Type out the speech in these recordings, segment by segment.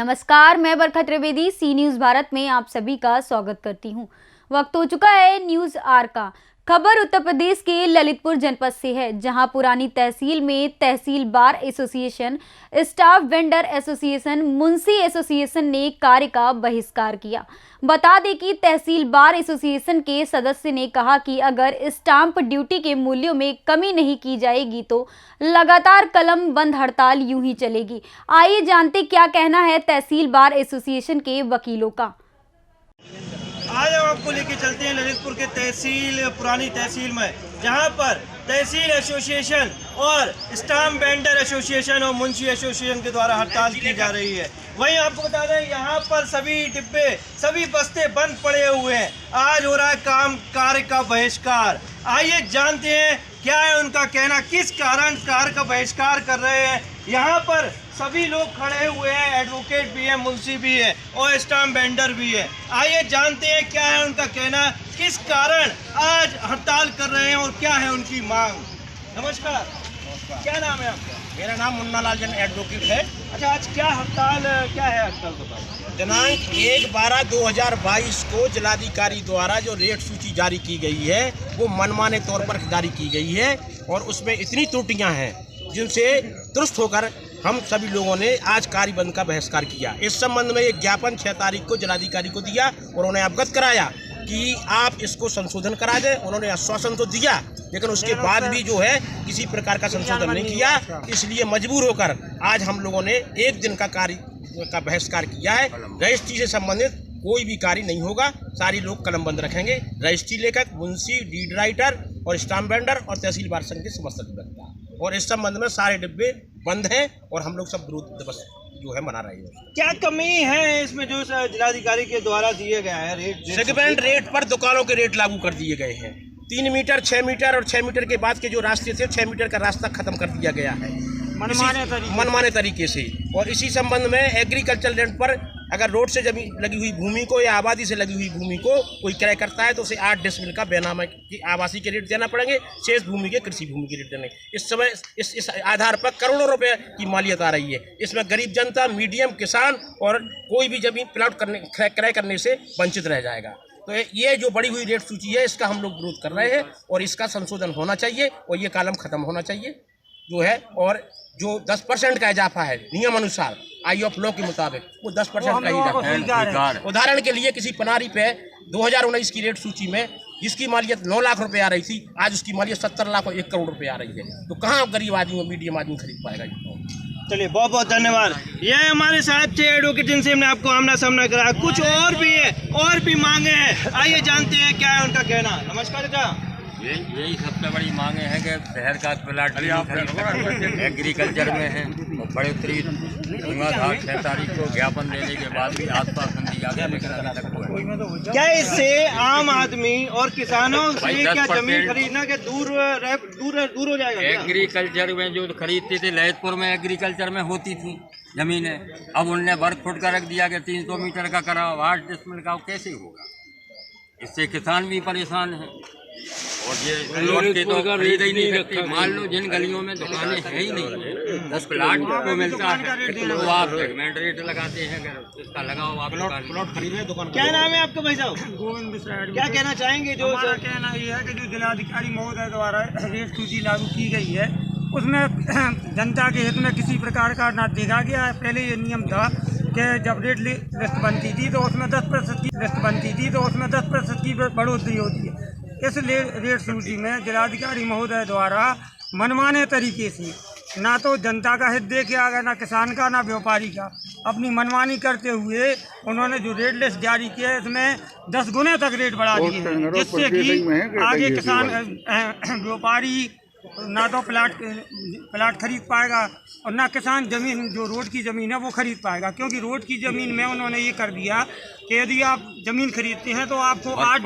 नमस्कार, मैं बरखा त्रिवेदी सी न्यूज़ भारत में आप सभी का स्वागत करती हूं। वक्त हो चुका है न्यूज़ आर का। खबर उत्तर प्रदेश के ललितपुर जनपद से है, जहां पुरानी तहसील में tehsil bar association, staff vendor association, मुंशी एसोसिएशन ने कार्य का बहिष्कार किया। बता दें कि तहसील बार एसोसिएशन के सदस्य ने कहा कि अगर स्टाम्प ड्यूटी के मूल्यों में कमी नहीं की जाएगी तो लगातार कलम बंद हड़ताल यूं ही चलेगी। आइए जानते क्या कहना है तहसील बार एसोसिएशन के वकीलों का। आज हम आपको लेके चलते हैं ललितपुर के पुरानी तहसील में, जहां पर तहसील एसोसिएशन और स्टाम्प वेंडर एसोसिएशन और मुंशी एसोसिएशन के द्वारा हड़ताल की जा रही है। वहीं आपको बता दें, यहां पर सभी डिब्बे, सभी बस्ते बंद पड़े हुए हैं। आज हो रहा है कार्य का बहिष्कार। आइए जानते हैं क्या है उनका कहना, किस कारण कार्य का बहिष्कार कर रहे हैं। यहाँ पर सभी लोग खड़े हुए हैं, एडवोकेट भी है, मुंशी भी है और स्टाम्प वेंडर भी है। आइए जानते हैं क्या है उनका कहना, किस कारण आज हड़ताल कर रहे हैं और क्या है उनकी मांग। नमस्कार, क्या नाम है आपका? मेरा नाम मुन्ना लाल जैन एडवोकेट है। अच्छा, आज क्या है हड़ताल बताओ। दिनांक 1/12/2022 को जिलाधिकारी द्वारा जो रेट सूची जारी की गई है वो मनमाने तौर पर जारी की गई है और उसमें इतनी त्रुटियां हैं जिनसे दुरुस्त होकर हम सभी लोगों ने आज कार्य बंद का बहिष्कार किया। इस संबंध में एक ज्ञापन 6 तारीख को जिलाधिकारी को दिया और उन्हें अवगत कराया कि आप इसको संशोधन करा दें। उन्होंने आश्वासन तो दिया, लेकिन उसके बाद भी जो है किसी प्रकार का संशोधन नहीं किया। इसलिए मजबूर होकर आज हम लोगों ने एक दिन का कार्य का बहिष्कार किया है। रजिस्ट्री से संबंधित कोई भी कार्य नहीं होगा, सारी लोग कलम बंद रखेंगे। रजिस्ट्री लेखक, मुंशी, डीड राइटर और स्टाम्प वेंडर और तहसील बार संघ के समस्त अधिवक्ता, और इस संबंध में सारे डिब्बे बंद हैं और हम लोग सब विरोध दिवस जो है मना रहे हैं। क्या कमी है इसमें जो जिलाधिकारी के द्वारा दिए गया है रेट? सेगमेंट रेट पर दुकानों के रेट लागू कर दिए गए हैं। 3 मीटर, 6 मीटर और 6 मीटर के बाद के जो रास्ते थे 6 मीटर का रास्ता खत्म कर दिया गया है मनमाने तरीके से। और इसी संबंध में एग्रीकल्चर लैंड पर अगर रोड से जमीन लगी हुई भूमि को या आबादी से लगी हुई भूमि को कोई क्रय करता है तो उसे 8 डेसिमल का बेनामा की आवासी के रेट देना पड़ेंगे, शेष भूमि के कृषि भूमि के रेट देने। इस समय इस आधार पर करोड़ों रुपए की मालियत आ रही है। इसमें गरीब जनता, मीडियम किसान और कोई भी जमीन प्लाट क्रय करने से वंचित रह जाएगा। तो ये जो बड़ी हुई रेट सूची है इसका हम लोग विरोध कर रहे हैं और इसका संशोधन होना चाहिए और ये कॉलम खत्म होना चाहिए जो है। और जो 10% का इजाफा है नियम अनुसार आई ऑफ लॉ के मुताबिक वो 10% का ही है। उदाहरण के लिए किसी पनारी पे 2019 की रेट सूची में जिसकी मालियत 9 लाख रुपए आ रही थी, आज उसकी मालियत 70 लाख और 1 करोड़ रुपए आ रही है। तो कहाँ गरीब आदमी और मीडियम आदमी खरीद पाएगा? चलिए, बहुत बहुत धन्यवाद। ये हमारे साथ थे एडवोकेट जिनसे हमने आपको आमना सामना कराया। कुछ और भी है, और भी मांगे हैं, आइए जानते हैं क्या है उनका कहना। नमस्कार चाचा। यही सबसे बड़ी मांगे हैं कि शहर का प्लाट एग्रीकल्चर में है और बड़े उत्तरी 6 तारीख को ज्ञापन देने के बाद भी आश्वासन दिया गया। क्या इससे आम आदमी और किसानों से क्या जमीन खरीदना के दूर हो जाएगा? एग्रीकल्चर में जो खरीदते थे, ललितपुर में एग्रीकल्चर में होती थी जमीनें, अब उनने वर्ग फुट का रख दिया कि 300 मीटर का कराओ, 8 डेसिमल का, कैसे होगा? इससे किसान भी परेशान हैं और ये लोग के तो खरीद ही नहीं सकते। मान लो जिन गलियों में दुकानें हैं ही नहीं, 10 प्लाट को मिलता है तो आप सेगमेंट रेट लगाते हैं। इसका लगाओ आप प्लॉट खरीदे दुकान। क्या नाम है आपका भाई साहब? गोविंद मिश्रा। क्या कहना चाहेंगे? जो हमारा कहना ये है कि जो जिलाधिकारी महोदय द्वारा रेट सूची लागू की गई है उसमें जनता के हित में किसी प्रकार का ना देखा गया है। पहले ये नियम था कि जब रेट लिस्ट बनती थी तो उसमें 10% की बढ़ोतरी होती है। इस रेट सूची में जिलाधिकारी महोदय द्वारा मनमाने तरीके से ना तो जनता का हित देखे आगे, ना किसान का, ना व्यापारी का, अपनी मनमानी करते हुए उन्होंने जो रेट लिस्ट जारी किया है इसमें 10 गुने तक रेट बढ़ा दिए हैं, जिससे कि आगे किसान व्यापारी ना तो प्लाट खरीद पाएगा और ना किसान जमीन, जो रोड की ज़मीन है वो खरीद पाएगा। क्योंकि रोड की ज़मीन में उन्होंने ये कर दिया कि यदि आप ज़मीन खरीदते हैं तो आपको 8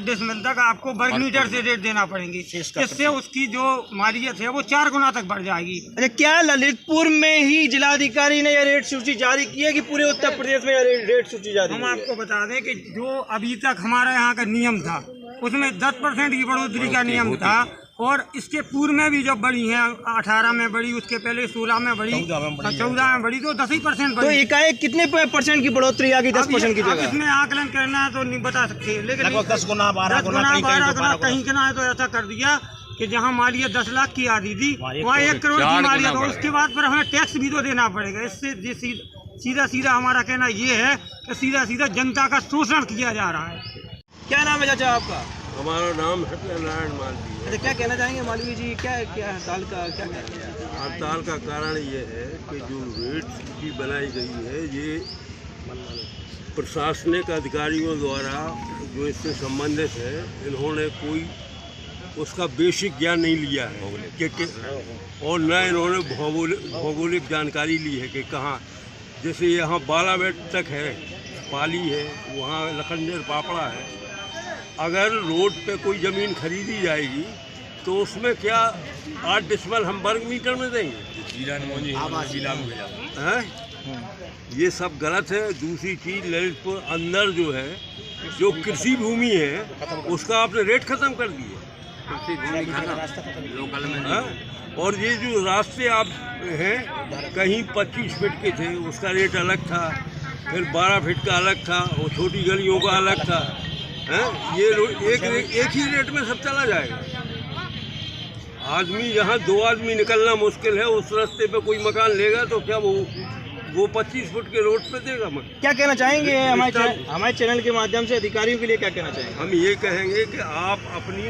डेसिमल तक आपको वर्ग मीटर से रेट देना पड़ेंगे। इससे उसकी जो मालियत है वो 4 गुना तक बढ़ जाएगी। अच्छा, क्या ललितपुर में ही जिलाधिकारी ने यह रेट सूची जारी की है कि पूरे उत्तर प्रदेश में रेट सूची जारी? हम आपको बता दें कि जो अभी तक हमारे यहाँ का नियम था उसमें 10% की बढ़ोतरी का नियम था और इसके पूर्व में भी जब बढ़ी हैं 18 में बढ़ी, उसके पहले 16 में बढ़ी, 14 में बढ़ी, तो 10% तो बढ़ी। एकाएक कितने % की बढ़ोतरी आ गई 10% की अब जगह? इसमें आकलन करना है तो नहीं बता सकते, लेकिन लगभग 10 गुना 12 गुना कहीं के ना है तो ऐसा कर दिया कि जहाँ मालिया 10 लाख की आती थी वहाँ 1 करोड़ की 4 मालिया, गुना तो उसके बाद पर हमें टैक्स भी तो देना पड़ेगा। इससे सीधा सीधा हमारा कहना ये है कि सीधा सीधा जनता का शोषण किया जा रहा है। क्या नाम है चाचा आपका? हमारा नाम सत्यनारायण मालवी है। अच्छा, क्या कहना चाहेंगे मालवी जी, क्या हड़ताल का क्या कहना है? हड़ताल का कारण ये है कि जो रेट सूची बनाई गई है ये प्रशासनिक अधिकारियों द्वारा जो इससे संबंधित है, इन्होंने कोई उसका बेसिक ज्ञान नहीं लिया है कि और न इन्होंने भौगोलिक जानकारी ली है कि कहाँ, जैसे यहाँ बालाबेट तक है, पाली है, वहाँ लखनदेर पापड़ा है। अगर रोड पे कोई ज़मीन खरीदी जाएगी तो उसमें क्या 8 डेसिमल हम वर्ग मीटर में देंगे? हैं? ये सब गलत है। दूसरी चीज़, ललितपुर अंदर जो है, जो कृषि भूमि है, उसका आपने रेट ख़त्म कर दिए। लोकल में हाँ? और ये जो रास्ते आप हैं, कहीं 25 फीट के थे उसका रेट अलग था, फिर 12 फीट का अलग था, और छोटी गलियों का अलग था। हैं? ये एक ही रेट में सब चला जाएगा। आदमी यहाँ 2 आदमी निकलना मुश्किल है, उस रास्ते पे कोई मकान लेगा तो क्या वो 25 फुट के रोड पे देगा मकान? क्या कहना चाहेंगे हमारे चैनल के माध्यम से अधिकारियों के लिए क्या कहना चाहेंगे? हम ये कहेंगे कि आप अपनी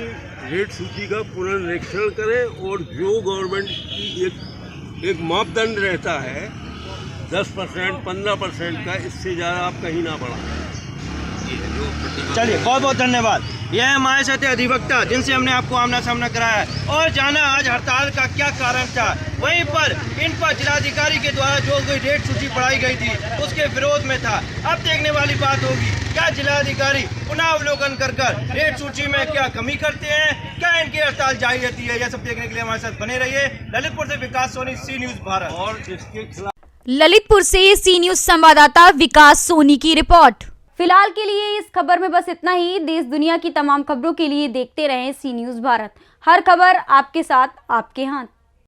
रेट सूची का पुनर्निरीक्षण करें, और जो गवर्नमेंट की एक मापदंड रहता है 10% 15% का, इससे ज़्यादा आप कहीं ना बढ़ाएं। चलिए, बहुत बहुत धन्यवाद। यह है हमारे साथ अधिवक्ता जिनसे हमने आपको आमना सामना कराया है और जाना आज हड़ताल का क्या कारण था। वहीं पर इन पर जिलाधिकारी के द्वारा जो कोई रेट सूची बढ़ाई गई थी उसके विरोध में था। अब देखने वाली बात होगी, क्या जिलाधिकारी पुनः अवलोकन कर रेट सूची में क्या कमी करते हैं, क्या इनकी हड़ताल जारी रहती है, यह सब देखने के लिए हमारे साथ बने रहिए। ललितपुर से विकास सोनी, सी न्यूज़ भारत। और इसके खिलाफ ललितपुर से सी न्यूज संवाददाता विकास सोनी की रिपोर्ट। फिलहाल के लिए इस खबर में बस इतना ही। देश दुनिया की तमाम खबरों के लिए देखते रहें सी न्यूज भारत। हर खबर आपके साथ, आपके हाथ।